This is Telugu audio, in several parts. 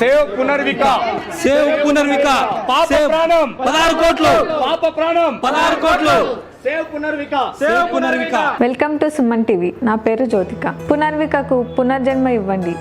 సేవ్ పునర్విక, సేవ్ పునర్విక, పాప ప్రాణం 16 కోట్లు, పాప ప్రాణం 16 కోట్లు, save Punarvika, save Punarvika. Welcome to Suman TV. నా పేరు జ్యోతిక. పునర్వికకు పునర్జన్మ ఇవ్వండి.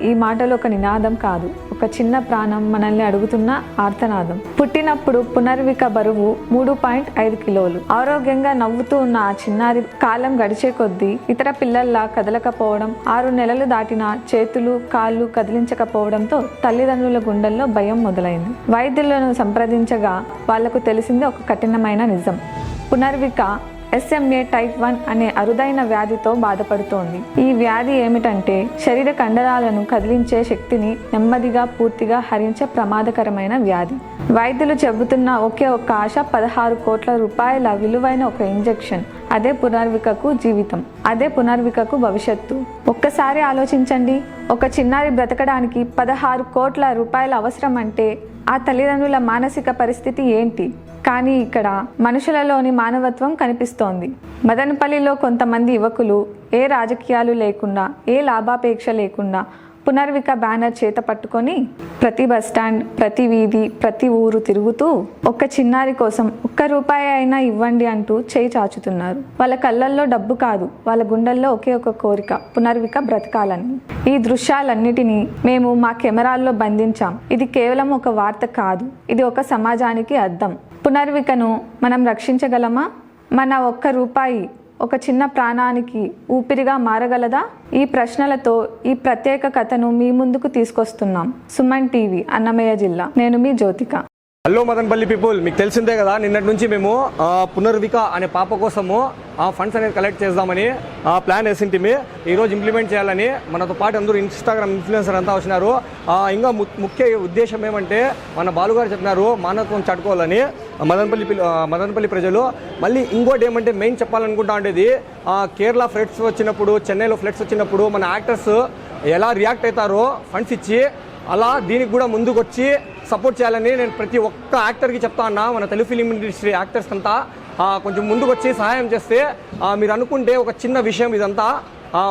ఈ మాటలు ఒక నినాదం కాదు, ఒక చిన్న ప్రాణం మనల్ని అడుగుతున్న ఆర్తనాదం. పుట్టినప్పుడు పునర్విక బరువు 3.5 కిలోలు. ఆరోగ్యంగా నవ్వుతూ ఉన్న ఆ చిన్నారి కాలం గడిచే కొద్దీ ఇతర పిల్లల్లా కదలకపోవడం, 6 నెలలు దాటినా చేతులు కాళ్ళు కదిలించకపోవడంతో తల్లిదండ్రుల గుండెల్లో భయం మొదలైంది. వైద్యులను సంప్రదించగా వాళ్లకు తెలిసింది ఒక కఠినమైన నిజం. పునర్విక SMA టైప్ 1 అనే అరుదైన వ్యాధితో బాధపడుతోంది. ఈ వ్యాధి ఏమిటంటే శరీర కండరాలను కదిలించే శక్తిని నెమ్మదిగా పూర్తిగా హరించే ప్రమాదకరమైన వ్యాధి. వైద్యులు చెబుతున్న ఒకే ఒక్క ఆశ 16 కోట్ల రూపాయల విలువైన ఒక ఇంజెక్షన్. అదే పునర్వికకు జీవితం, అదే పునర్వికకు భవిష్యత్తు. ఒక్కసారి ఆలోచించండి, ఒక చిన్నారి బ్రతకడానికి 16 కోట్ల రూపాయల అవసరం అంటే ఆ తల్లిదండ్రుల మానసిక పరిస్థితి ఏంటి? కానీ ఇక్కడ మనుషులలోని మానవత్వం కనిపిస్తోంది. మదనపల్లిలో కొంతమంది యువకులు ఏ రాజకీయాలు లేకుండా, ఏ లాభాపేక్ష లేకుండా పునర్విక బ్యానర్ చేత పట్టుకొని ప్రతి బస్టాండ్, ప్రతి వీధి, ప్రతి ఊరు తిరుగుతూ ఒక్క చిన్నారి కోసం ఒక్క రూపాయి అయినా ఇవ్వండి అంటూ చేయి చాచుతున్నారు. వాళ్ళ కళ్ళల్లో డబ్బు కాదు, వాళ్ళ గుండెల్లో ఒకే ఒక కోరిక, పునర్విక బ్రతకాలని. ఈ దృశ్యాలన్నిటినీ మేము మా కెమెరాల్లో బంధించాం. ఇది కేవలం ఒక వార్త కాదు, ఇది ఒక సమాజానికి అద్దం. పునర్వికను మనం రక్షించగలమా? మన ఒక్క రూపాయి ఒక చిన్న ప్రాణానికి ఊపిరిగా మారగలదా? ఈ ప్రశ్నలతో ఈ ప్రత్యేక కథను మీ ముందుకు తీసుకొస్తున్నాం. సుమన్ టీవీ, అన్నమయ్య జిల్లా. నేను మీ జ్యోతిక. హలో మదనపల్లి పీపుల్, మీకు తెలిసిందే కదా, నిన్నటి నుంచి మేము పునర్విక అనే పాప కోసము ఫండ్స్ అనేది కలెక్ట్ చేద్దామని ప్లాన్ వేసింటిమి. ఈరోజు ఇంప్లిమెంట్ చేయాలని మనతో పాటు అందరూ ఇన్స్టాగ్రామ్ ఇన్ఫ్లుయెన్సర్ అంతా వచ్చినారు. ఇంకా ముఖ్య ఉద్దేశం ఏమంటే మన బాలుగారు చెప్పినారు మానవత్వం చాటుకోవాలని మదనపల్లి ప్రజలు. మళ్ళీ ఇంకోటి ఏమంటే మెయిన్ చెప్పాలనుకుంటా ఉండేది, కేరళ ఫ్లడ్స్ వచ్చినప్పుడు, చెన్నైలో ఫ్లడ్స్ వచ్చినప్పుడు మన యాక్టర్స్ ఎలా రియాక్ట్ అవుతారో ఫండ్స్ ఇచ్చి, అలా దీనికి కూడా ముందుకు వచ్చి సపోర్ట్ చేయాలని నేను ప్రతి ఒక్క యాక్టర్కి చెప్తా ఉన్నా. మన తెలుగు ఫిలిం ఇండస్ట్రీ యాక్టర్స్ అంతా కొంచెం ముందుకు వచ్చి సహాయం చేస్తే, మీరు అనుకుంటే ఒక చిన్న విషయం ఇదంతా,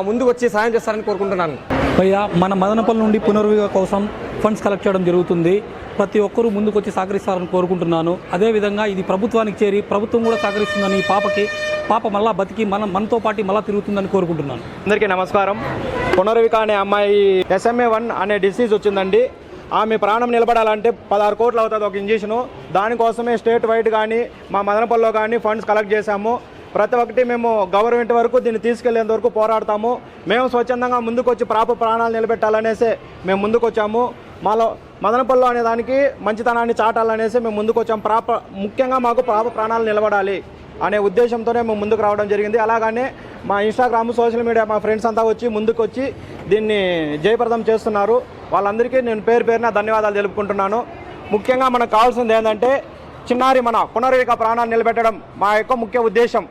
ముందుకు వచ్చి సహాయం చేస్తారని కోరుకుంటున్నాను. భయ్యా, మన మదనపల్లి నుండి పునర్విక కోసం ఫండ్స్ కలెక్ట్ చేయడం జరుగుతుంది. ప్రతి ఒక్కరూ ముందుకు వచ్చి సహకరిస్తారని కోరుకుంటున్నాను. అదేవిధంగా ఇది ప్రభుత్వానికి చేరి ప్రభుత్వం కూడా సహకరిస్తుందని ఈ పాప మళ్ళా బతికి మనతో పాటు మళ్ళీ తిరుగుతుందని కోరుకుంటున్నాను. అందరికీ నమస్కారం. పునర్విక అనే అమ్మాయి SMA 1 అనే డిసీజ్ వచ్చిందండి. ఆమె ప్రాణం నిలబడాలంటే 16 కోట్లు అవుతుంది ఒక ఇంజెక్షను. దానికోసమే స్టేట్ వైడ్ కానీ మా మదనపల్లిలో కానీ ఫండ్స్ కలెక్ట్ చేశాము. ప్రతి ఒక్కటి మేము గవర్నమెంట్ వరకు దీన్ని తీసుకెళ్లేంత వరకు పోరాడతాము. మేము స్వచ్ఛందంగా ముందుకు వచ్చి ప్రాణాలు నిలబెట్టాలనేసి మేము ముందుకు వచ్చాము. మాలో మదనపల్లిలో అనే దానికి మంచితనాన్ని చాటాలనేసి మేము ముందుకు వచ్చాము. ముఖ్యంగా మాకు ప్రాణాలు నిలబడాలి అనే ఉద్దేశంతోనే మేము ముందుకు రావడం జరిగింది. అలాగనే మా ఇన్స్టాగ్రామ్, సోషల్ మీడియా మా ఫ్రెండ్స్ అంతా వచ్చి ముందుకు వచ్చి దీన్ని జయప్రదం చేస్తున్నారు. వాళ్ళందరికీ నేను పేరున ధన్యవాదాలు తెలుపుకుంటున్నాను. ముఖ్యంగా మనకు కావాల్సింది ఏంటంటే చిన్నారి మన పునర్విక ప్రాణాన్ని నిలబెట్టడం మా యొక్క ముఖ్య ఉద్దేశం.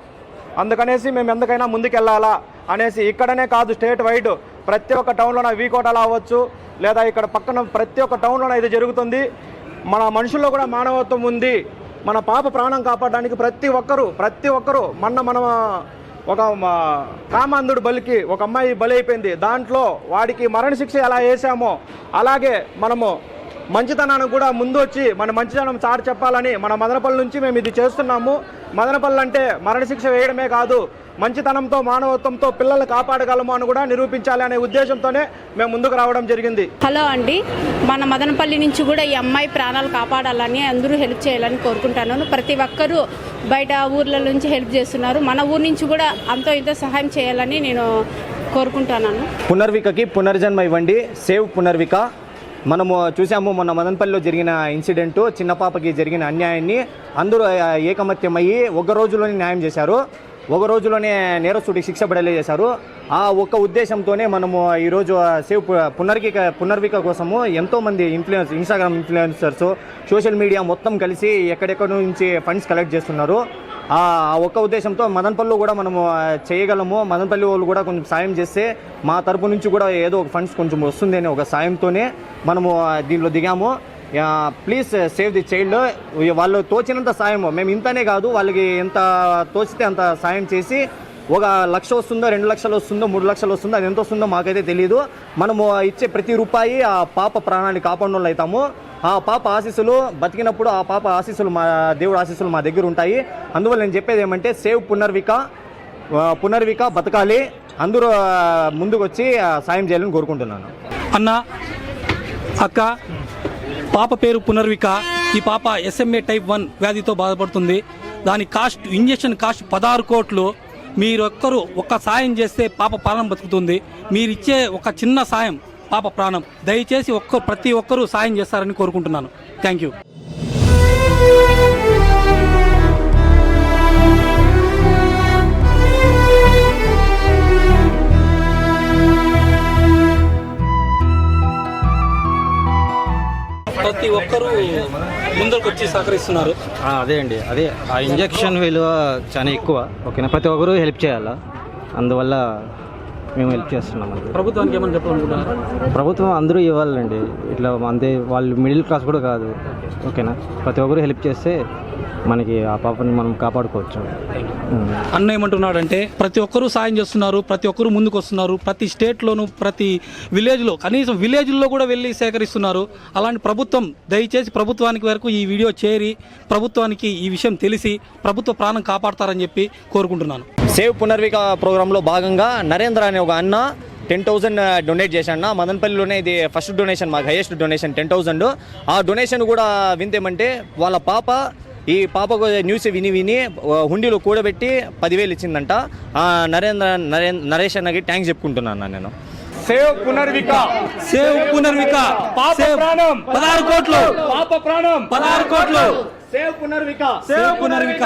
అందుకనేసి మేము ఎందుకైనా ముందుకెళ్ళాలా అనేసి ఇక్కడనే కాదు, స్టేట్ వైడ్ ప్రతి ఒక్క టౌన్లోన వీకోటలో అవ్వచ్చు, లేదా ఇక్కడ పక్కన ప్రతి ఒక్క టౌన్లోన ఇది జరుగుతుంది. మన మనుషుల్లో కూడా మానవత్వం ఉంది. మన పాప ప్రాణం కాపాడడానికి ప్రతి ఒక్కరూ మన ఒక కామాంధుడు బలికి ఒక అమ్మాయి బలి అయిపోయింది. దాంట్లో వాడికి మరణశిక్ష ఎలా వేసామో అలాగే మనము మంచితనాన్ని కూడా ముందు వచ్చి మన మంచితనం చాటి చెప్పాలని మన మదనపల్లి నుంచి మేము ఇది చేస్తున్నాము. మదనపల్లి అంటే మరణశిక్ష వేయడమే కాదు, మంచితనంతో మానవత్వంతో పిల్లల్ని కాపాడగలము అని కూడా నిరూపించాలి అనే ఉద్దేశంతోనే మేము ముందుకు రావడం జరిగింది. హలో అండి, మన మదనపల్లి నుంచి కూడా ఈ అమ్మాయి ప్రాణాలు కాపాడాలని అందరూ హెల్ప్ చేయాలని కోరుకుంటున్నాను. ప్రతి ఒక్కరూ బయట ఊర్ల నుంచి హెల్ప్ చేస్తున్నారు. మన ఊరు నుంచి కూడా అంతో ఇంతో సహాయం చేయాలని నేను కోరుకుంటున్నాను. పునర్వికకి పునర్జన్మ ఇవ్వండి, సేవ్ పునర్విక. మనము చూసాము మొన్న మదనపల్లిలో జరిగిన ఇన్సిడెంట్, చిన్న పాపకి జరిగిన అన్యాయాన్ని అందరూ ఏకమత్యమయ్యి ఒక రోజులోనే న్యాయం చేశారు. ఒక రోజులోనే నేరస్తుడికి శిక్ష పడేలా చేశారు. ఆ ఒక్క ఉద్దేశంతోనే మనము ఈరోజు సేవ్ పునర్విక కోసము ఎంతోమంది ఇన్స్టాగ్రామ్ ఇన్ఫ్లుయెన్సర్స్, సోషల్ మీడియా మొత్తం కలిసి ఎక్కడెక్కడ నుంచి ఫండ్స్ కలెక్ట్ చేస్తున్నారు. ఆ ఒక్క ఉద్దేశంతో మదనపల్లిలో కూడా మనము చేయగలము, మదనపల్లి వాళ్ళు కూడా కొంచెం సాయం చేస్తే మా తరపు నుంచి కూడా ఏదో ఒక ఫండ్స్ కొంచెం వస్తుంది అనే ఒక సాయంతోనే మనము దీనిలో దిగాము. Please save the child. వాళ్ళు తోచినంత సాయం, మేము ఇంతనే కాదు, వాళ్ళకి ఎంత తోచితే అంత సాయం చేసి, 1 లక్ష వస్తుందో, 2 లక్షలు వస్తుందో, 3 లక్షలు వస్తుందో, అది ఎంత వస్తుందో మాకైతే తెలియదు. మనము ఇచ్చే ప్రతి రూపాయి ఆ పాప ప్రాణాన్ని కాపాడిన వాళ్ళు అవుతాము. ఆ పాప ఆశీస్సులు బతికినప్పుడు ఆ పాప ఆశీస్సులు, మా దేవుడు ఆశీస్సులు మా దగ్గర ఉంటాయి. అందువల్ల నేను చెప్పేది ఏమంటే, సేవ్ పునర్విక బతకాలి. అందరూ ముందుకు వచ్చి సాయం చేయాలని కోరుకుంటున్నాను. అన్న, అక్క, పాప పేరు పునర్విక. ఈ పాప SMA type 1 వ్యాధితో బాధపడుతుంది. దాని ఇంజెక్షన్ కాస్ట్ 16 కోట్లు. మీరొక్కరు ఒక్క సాయం చేస్తే పాప ప్రాణం బతుకుతుంది. మీరిచ్చే ఒక చిన్న సాయం పాప ప్రాణం. దయచేసి ప్రతి ఒక్కరూ సాయం చేస్తారని కోరుకుంటున్నాను. Thank you. ప్రతి ఒక్కరూ ముందరకు వచ్చి సహకరిస్తున్నారు. అదే అండి, అదే ఆ ఇంజెక్షన్ విలువ చాలా ఎక్కువ. ఓకేనా, ప్రతి ఒక్కరూ హెల్ప్ చేయాలా, అందువల్ల మేము హెల్ప్ చేస్తున్నాం. ప్రభుత్వానికి ఏమని చెప్పాలనుకుంటున్నారు? ప్రభుత్వం అందరూ ఇవ్వాలండి, ఇట్లా అంతే, వాళ్ళు మిడిల్ క్లాస్ కూడా కాదు. ఓకేనా, ప్రతి ఒక్కరూ హెల్ప్ చేస్తే మనకి ఆ పాపని మనం కాపాడుకోవచ్చు. అన్న ఏమంటున్నాడంటే, ప్రతి ఒక్కరూ సాయం చేస్తున్నారు, ప్రతి ఒక్కరూ ముందుకు వస్తున్నారు. ప్రతి స్టేట్లోనూ, ప్రతి విలేజ్లో, కనీసం విలేజ్లో కూడా వెళ్ళి సేకరిస్తున్నారు. అలాంటి ప్రభుత్వం దయచేసి ప్రభుత్వానికి వరకు ఈ వీడియో చేరి ప్రభుత్వానికి ఈ విషయం తెలిసి ప్రభుత్వ ప్రాణం కాపాడతారని చెప్పి కోరుకుంటున్నాను. సేవ్ పునర్విక ప్రోగ్రాంలో భాగంగా నరేంద్ర అనే ఒక అన్న 10,000 డొనేట్ చేశాను. మదనపల్లిలోనే ఇది ఫస్ట్ డొనేషన్, మాకు హైయెస్ట్ డొనేషన్ 10,000. ఆ డొనేషన్ కూడా వింతేమంటే, వాళ్ళ పాప, ఈ పాపకు న్యూస్ విని హుండీలో కూడబెట్టి 10,000 ఇచ్చిందంట. నరేష్ అన్నకి థ్యాంక్స్ చెప్పుకుంటున్నాను నేను. సేవ్ పునర్విక, సేవ్ పునర్విక, పాప ప్రాణం 16 కోట్లు, పాప ప్రాణం 16 కోట్లు. Save Punarvika, save Punarvika.